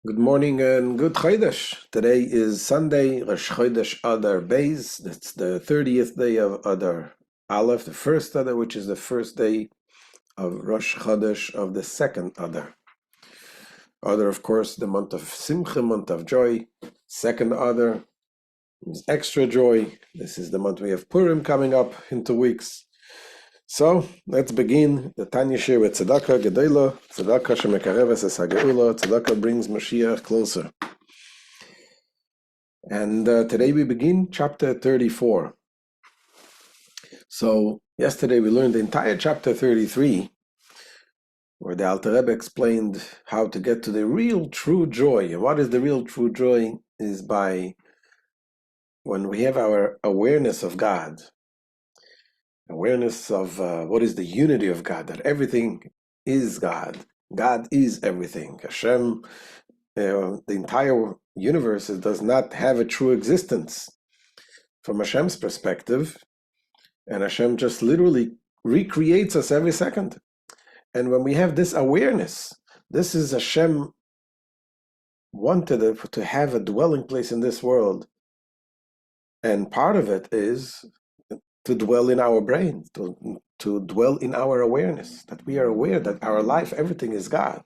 Good morning and good Chodesh. Today is Sunday, Rosh Chodesh Adar Beis. That's the 30th day of Adar Aleph, the first Adar, which is the first day of Rosh Chodesh of the second Adar. Adar, of course, the month of Simcha, month of joy. Second Adar is extra joy. This is the month we have Purim coming up in 2 weeks. So let's begin the Tanya share with Tzedakah Gedela. Tzedakah shemekareves es hageula. Tzedakah brings Mashiach closer. And today we begin chapter 34. So yesterday we learned the entire chapter 33, where the Alter Rebbe explained how to get to the real true joy. And what is the real true joy is by when we have our awareness of God, awareness of what is the unity of God, that everything is God. God is everything. Hashem, the entire universe does not have a true existence from Hashem's perspective, and Hashem just literally recreates us every second. And when we have this awareness, this is Hashem wanted to have a dwelling place in this world, and part of it is to dwell in our brain, to dwell in our awareness, that we are aware that our life, everything is God.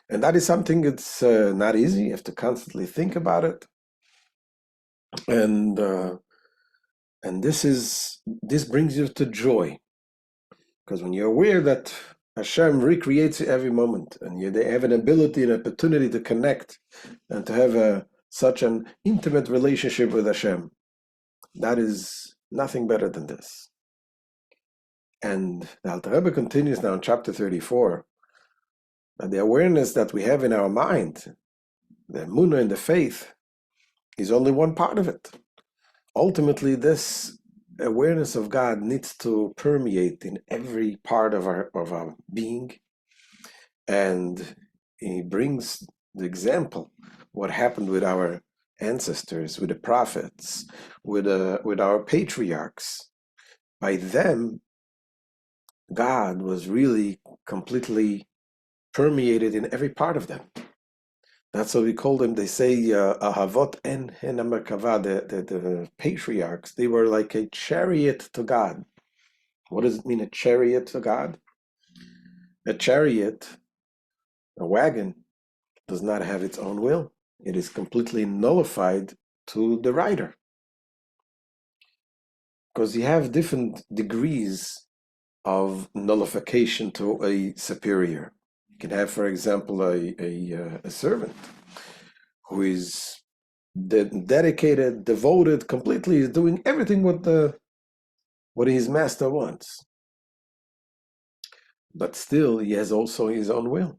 And that is something that's not easy. You have to constantly think about it. And this brings you to joy. Because when you're aware that Hashem recreates you every moment, and you have an ability and opportunity to connect and to have such an intimate relationship with Hashem, that is nothing better than this. And the Alter Rebbe continues now in chapter 34, that the awareness that we have in our mind, the emunah and the faith, is only one part of it. Ultimately, this awareness of God needs to permeate in every part of our being. And he brings the example, what happened with our ancestors, with the prophets, with our patriarchs. By them, God was really completely permeated in every part of them. That's what we call them. They say, Ahavot en Merkava, the patriarchs, they were like a chariot to God. What does it mean, a chariot to God? A chariot, a wagon, does not have its own will. It is completely nullified to the rider. Because you have different degrees of nullification to a superior. You can have, for example, a servant who is dedicated, devoted, completely is doing everything what his master wants. But still, he has also his own will.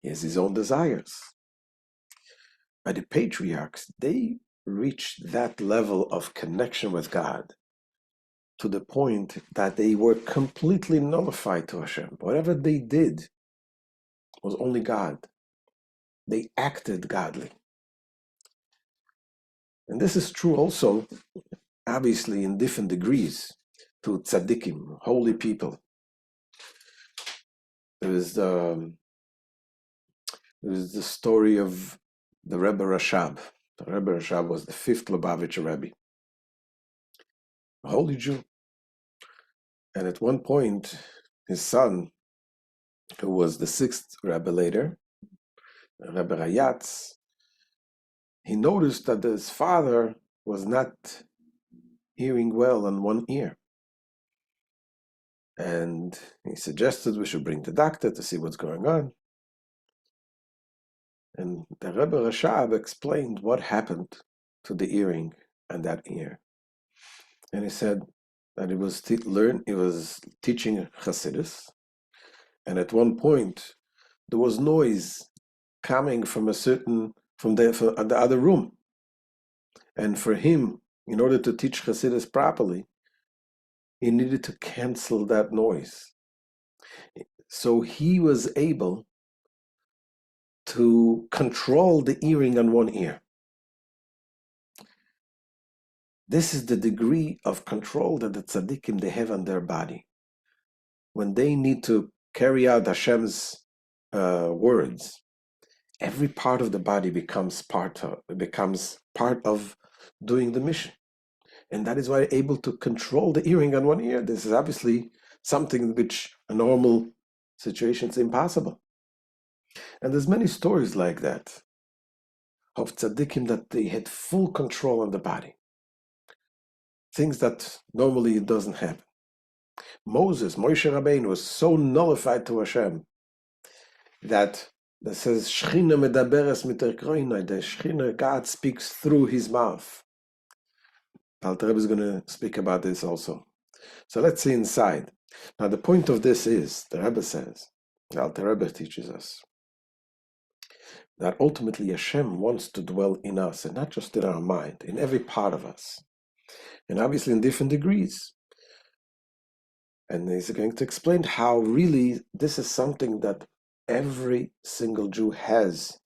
He has his own desires. But the patriarchs, they reached that level of connection with God to the point that they were completely nullified to Hashem. Whatever they did was only God. They acted godly. And this is true also, obviously, in different degrees to tzaddikim, holy people. There is the story of the Rebbe Rashab. The Rebbe Rashab was the fifth Lubavitcher Rebbe, a holy Jew. And at one point, his son, who was the sixth Rebbe later, Rebbe Rayatz, he noticed that his father was not hearing well on one ear. And he suggested we should bring the doctor to see what's going on. And the Rebbe Rashab explained what happened to the earring and that ear. And he said that he was teaching Hasidus, and at one point there was noise coming from the other room. And for him, in order to teach Hasidus properly, he needed to cancel that noise. So he was able to control the earring on one ear. This is the degree of control that the tzaddikim, they have on their body. When they need to carry out Hashem's words, every part of the body becomes part of doing the mission. And that is why you're able to control the earring on one ear. This is obviously something which a normal situation is impossible. And there's many stories like that of tzaddikim that they had full control on the body. Things that normally it doesn't happen. Moshe Rabbeinu, was so nullified to Hashem that says Shechina medaberes miterkroinai, the Shechina, God speaks through his mouth. Alter Rebbe is going to speak about this also. So let's see inside. Now the point of this is, the Rebbe says, the Alter Rebbe teaches us, that ultimately Hashem wants to dwell in us, and not just in our mind, in every part of us. And obviously in different degrees. And he's going to explain how really this is something that every single Jew has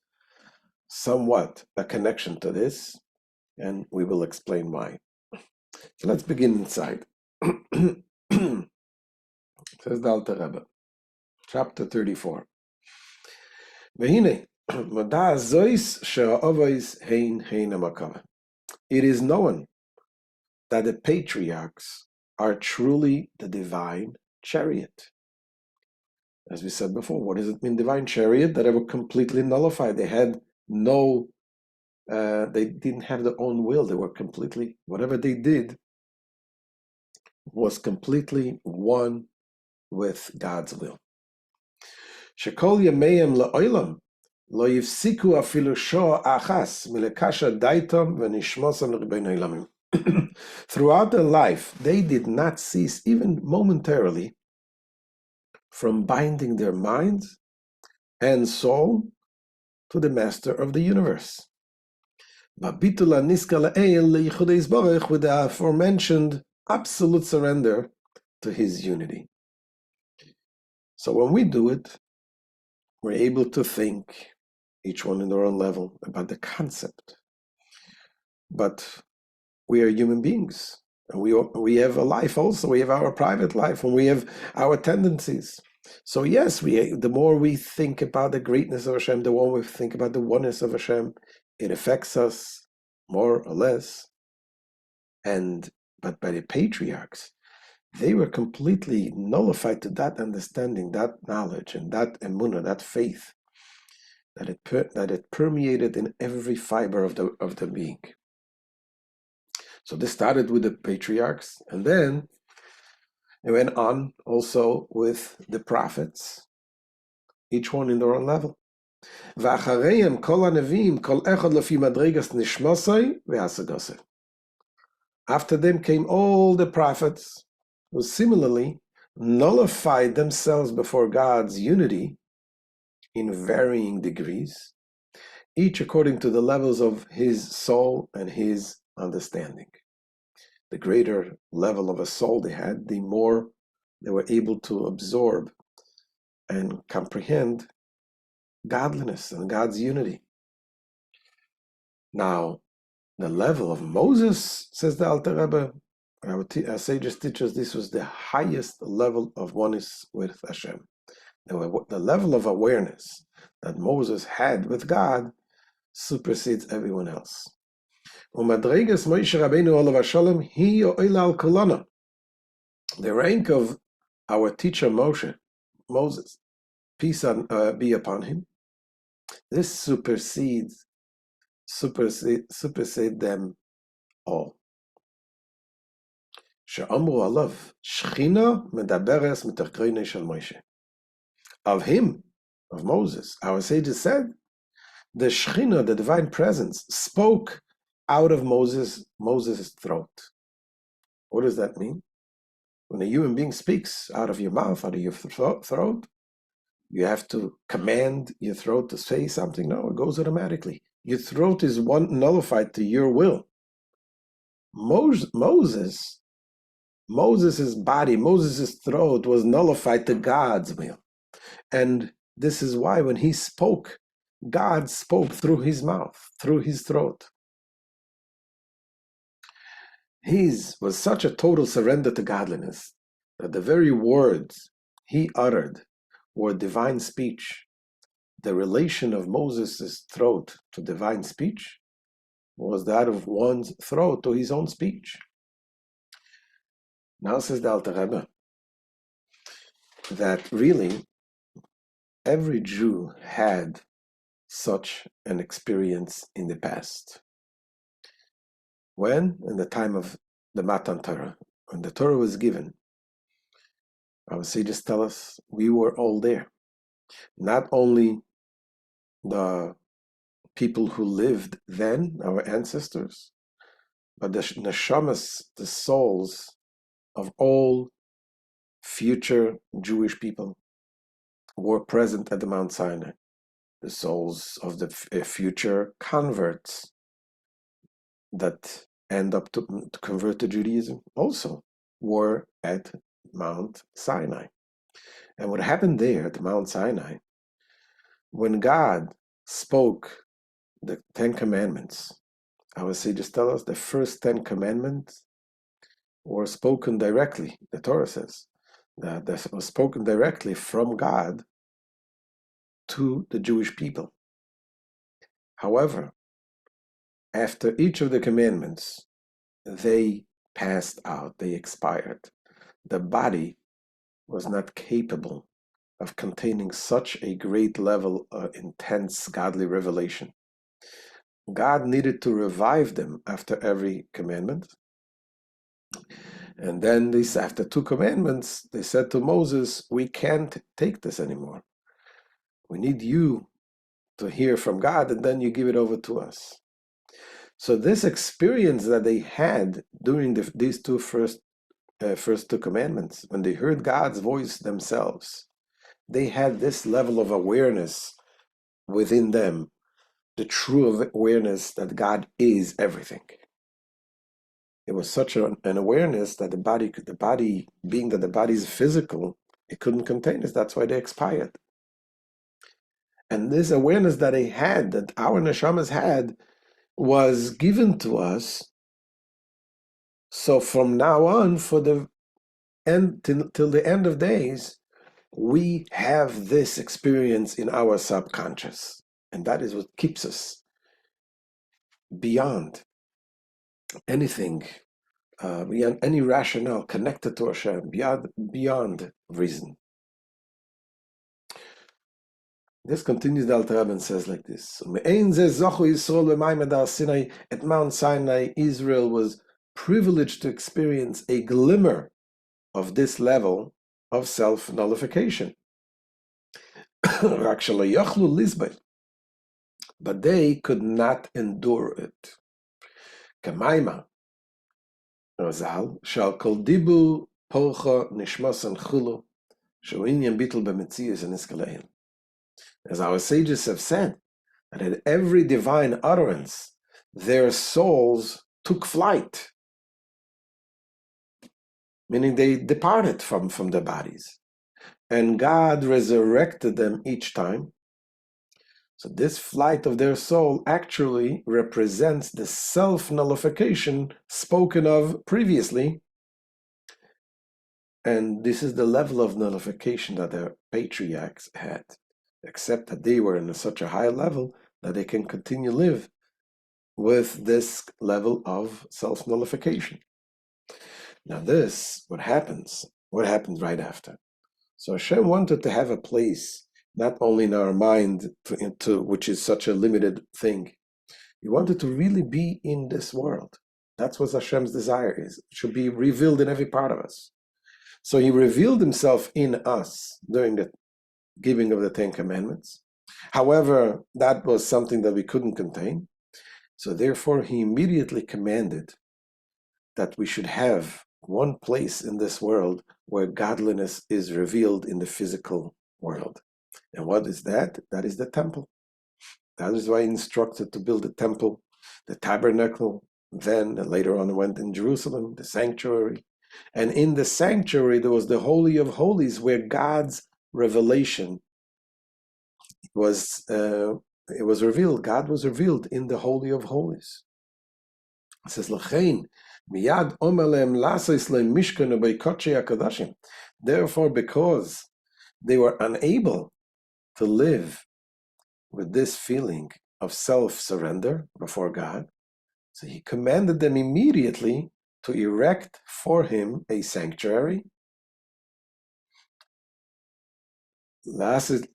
somewhat a connection to this, and we will explain why. So let's begin inside. Says the Alter Rebbe, chapter 34. It is known that the patriarchs are truly the divine chariot. As we said before, what does it mean, divine chariot? That they were completely nullified. They had they didn't have their own will. They were completely, whatever they did was completely one with God's will. Shekol yameim la'olam lo yifsiku afilu shoa achas milekasha daitom v'nishmosan l'ribeinu olamim. Throughout their life, they did not cease, even momentarily, from binding their minds and soul to the Master of the universe. With the aforementioned absolute surrender to his unity. So when we do it, we're able to think, each one in their own level, about the concept. But we are human beings, and we have a life also. We have our private life, and we have our tendencies. So yes, the more we think about the greatness of Hashem, the more we think about the oneness of Hashem, it affects us more or less. But by the patriarchs, they were completely nullified to that understanding, that knowledge, and that emunah, that faith, that it permeated in every fiber of the being. So this started with the patriarchs, and then it went on also with the prophets, each one in their own level. After them came all the prophets, who similarly nullified themselves before God's unity in varying degrees, each according to the levels of his soul and his understanding. The greater level of a soul they had, the more they were able to absorb and comprehend godliness and God's unity. Now, the level of Moses, says the Alter Rebbe, our sages teach us this was the highest level of oneness with Hashem. The level of awareness that Moses had with God supersedes everyone else. The rank of our teacher Moses, peace be upon him, this supersedes them all. Of him, of Moses, our sages said, the Shechina, the divine presence, spoke out of Moses' throat. What does that mean? When a human being speaks out of your mouth, out of your throat, you have to command your throat to say something. No, it goes automatically. Your throat is nullified to your will. Moses' body, Moses' throat was nullified to God's will. And this is why when he spoke, God spoke through his mouth, through his throat. His was such a total surrender to godliness that the very words he uttered were divine speech the relation of Moses' throat to divine speech was that of one's throat to his own speech. Now says the Alter Rebbe that really every Jew had such an experience in the past. When? In the time of the Matan Torah, when the Torah was given, our sages tell us we were all there. Not only the people who lived then, our ancestors, but the neshamas, the souls of all future Jewish people were present at the Mount Sinai. The souls of the future converts that end up to convert to Judaism also were at Mount Sinai. And what happened there at Mount Sinai, when God spoke the 10 Commandments, our sages tell us the first 10 Commandments were spoken directly, the Torah says, that was spoken directly from God to the Jewish people. However, after each of the commandments, they passed out, they expired. The body was not capable of containing such a great level of intense godly revelation. God needed to revive them after every commandment. And then after 2 commandments, they said to Moses, we can't take this anymore. We need you to hear from God, and then you give it over to us. So this experience that they had during these first 2 commandments, when they heard God's voice themselves, they had this level of awareness within them, the true awareness that God is everything. It was such an awareness that the body, being that the body is physical, it couldn't contain it. That's why they expired. And this awareness that they had, that our neshamas had, was given to us. So from now on, for the end till the end of days, we have this experience in our subconscious, and that is what keeps us beyond anything, beyond any rationale connected to Hashem, beyond reason. This continues the Alter Rebbe and says like this: at Mount Sinai, Israel was privileged to experience a glimmer of this level of self-nullification. But they could not endure it. Kamaima Razal shall kol dibu pocha nishmasan chulu shoinyan bitl b'metzias and iskalein. As our sages have said, that at every divine utterance, their souls took flight, meaning they departed from their bodies, and God resurrected them each time. So this flight of their soul actually represents the self-nullification spoken of previously, and this is the level of nullification that their patriarchs had, except that they were in such a high level that they can continue live with this level of self-nullification. Now this, what happens right after. So Hashem wanted to have a place, not only in our mind, which is such a limited thing. He wanted to really be in this world. That's what Hashem's desire is. It should be revealed in every part of us. So he revealed himself in us during the giving of the 10 Commandments. However, that was something that we couldn't contain. So therefore, he immediately commanded that we should have one place in this world where godliness is revealed in the physical world. And what is that? That is the temple. That is why he instructed to build the temple, the tabernacle, then and later on went in Jerusalem, the sanctuary. And in the sanctuary, there was the Holy of Holies, where God's revelation was revealed. God was revealed in the Holy of Holies. It says, L'chein, miyad omer lehem lasos lehem mishkan bei kodshei hakadashim. Therefore, because they were unable to live with this feeling of self-surrender before God, so he commanded them immediately to erect for him a sanctuary.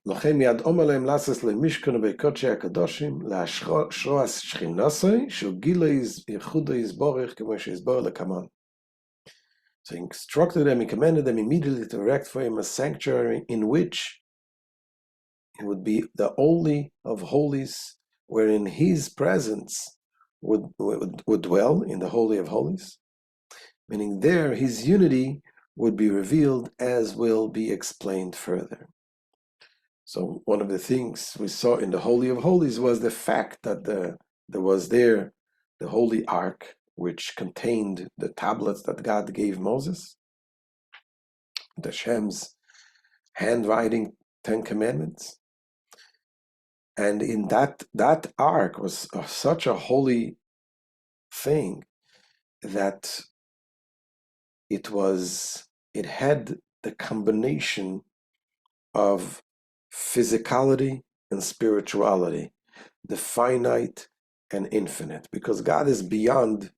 לכם ידעום עליהם לעשות למשכן בקודשי הקדושים להשרוס שכינוסי שהוא גילה ייחודו יסבורך כמו שיסבור לקמן. So he instructed them, he commanded them immediately to erect for him a sanctuary in which it would be the Holy of Holies, wherein his presence would dwell in the Holy of Holies, meaning there his unity would be revealed, as will be explained further. So one of the things we saw in the Holy of Holies was the fact that there was there the Holy Ark, which contained the tablets that God gave Moses, the Hashem's handwriting 10 Commandments. And in that ark was such a holy thing that it had the combination of physicality and spirituality, the finite and infinite, because God is beyond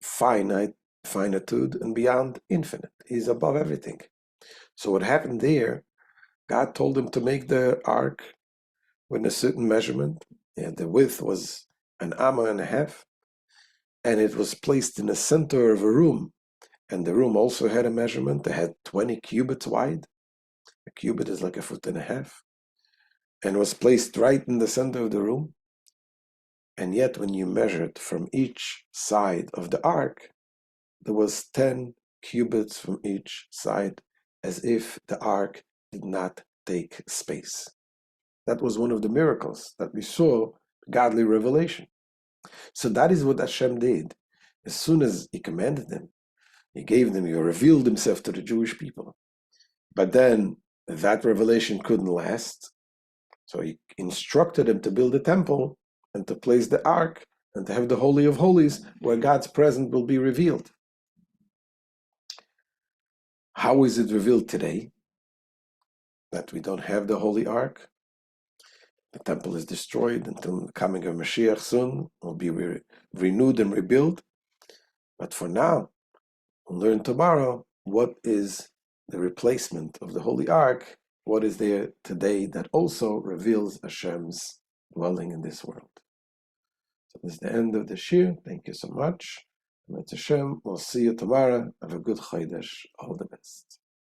finitude and beyond infinite. He's above everything. So what happened there, God told him to make the ark with a certain measurement, and the width was 1.5 amas, and it was placed in the center of a room, and the room also had a measurement. It had 20 cubits wide. A cubit is like 1.5 feet, and was placed right in the center of the room. And yet when you measured from each side of the ark, there was 10 cubits from each side, as if the ark did not take space. That was one of the miracles that we saw, godly revelation. So that is what Hashem did. As soon as he commanded them, he revealed himself to the Jewish people. But then that revelation couldn't last. So he instructed them to build a temple and to place the ark and to have the Holy of Holies where God's presence will be revealed. How is it revealed today that we don't have the Holy Ark? The temple is destroyed until the coming of Mashiach soon. Will be renewed and rebuilt. But for now, we'll learn tomorrow what is the replacement of the Holy Ark, what is there today that also reveals Hashem's dwelling in this world. So this is the end of the shir. Thank you so much. Hashem, we'll see you tomorrow. Have a good Chodesh. All the best.